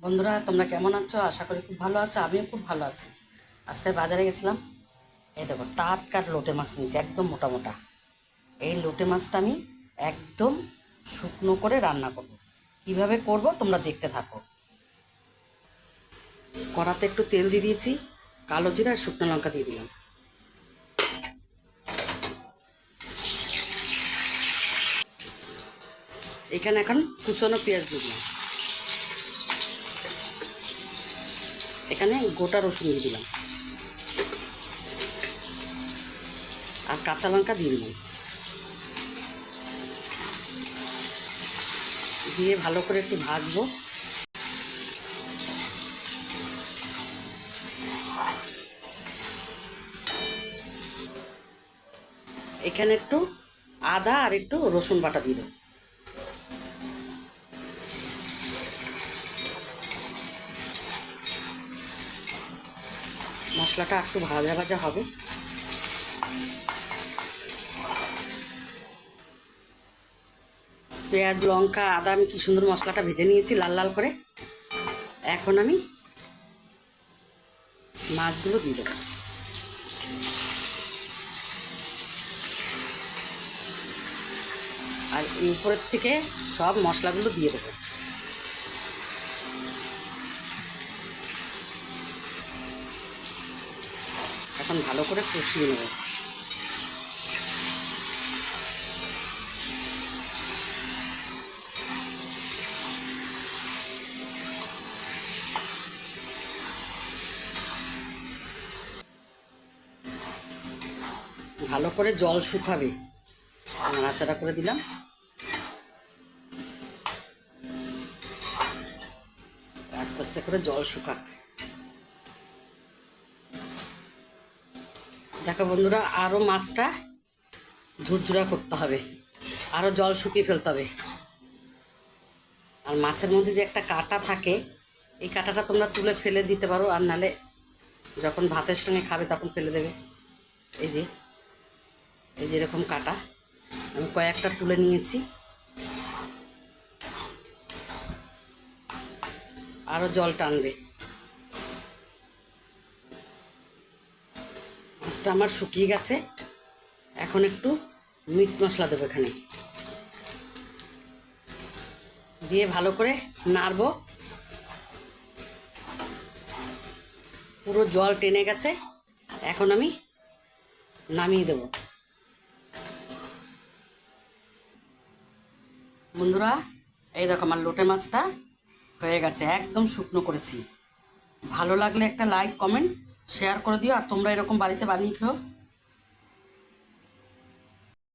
বন্ধুরা, তোমরা কেমন আছো? আশা করি খুব ভালো আছো। আমিও খুব ভালো আছি। আজকে বাজারে গেছিলাম। এই দেখো, টাটকা লোটে মাছ নিয়েছি, একদম মোটা মোটা। এই লোটে মাছটা আমি একদম শুকনো করে রান্না করব। কিভাবে করব তোমরা দেখতে থাকো। কড়াতে একটু তেল দিয়ে দিয়েছি, কালো জিরা আর শুকনো লঙ্কা দিয়ে দিলাম। এখানে এখন কুচনো পেঁয়াজ দিয়ে দিলাম। এখানে গোটা রসুন দিয়ে দিলাম আর কাঁচা লঙ্কা দিয়ে দিলাম। দিয়ে ভালো করে একটু ভাজবো। এখানে একটু আদা আর একটু রসুন বাটা দিয়ে দেবো। মশলাটা একটু ভাজা ভাজা হবে। পেঁয়াজ লঙ্কা আদা আমি কি সুন্দর মশলাটা ভেজে নিয়েছি লাল লাল করে। এখন আমি মাছগুলো দিয়ে দেবো। আর উপরের থেকে সব মশলাগুলো দিয়ে দেবো। এখন ভালো করে কষিয়ে নেব। ভালো করে জল শুকাবে। নাড়াচাড়া করে দিলাম। আস্তে আস্তে করে জল শুকাক। দেখো বন্ধুরা, আরও মাছটা ঝুরঝুরা করতে হবে, আরও জল শুকিয়ে ফেলতে হবে। আর মাছের মধ্যে যে একটা কাঁটা থাকে, এই কাঁটাটা তোমরা তুলে ফেলে দিতে পারো, আর নালে যখন ভাতের সঙ্গে খাবে তখন ফেলে দেবে। এই যে এরকম কাঁটা আমি কয়েকটা তুলে নিয়েছি। আরও জল টানবে। মাছটা আমার শুকিয়ে গেছে। এখন একটু মিট মশলা দেবো এখানে, দিয়ে ভালো করে নাড়ব। পুরো জল টেনে গেছে। এখন আমি নামিয়ে দেব। বন্ধুরা, এই দেখো আমার লোটে মাছটা হয়ে গেছে, একদম শুকনো করেছি। ভালো লাগলে একটা লাইক কমেন্ট শেয়ার করে দিও। আর তোমরা এরকম বাড়িতে বানিয়ে খেও।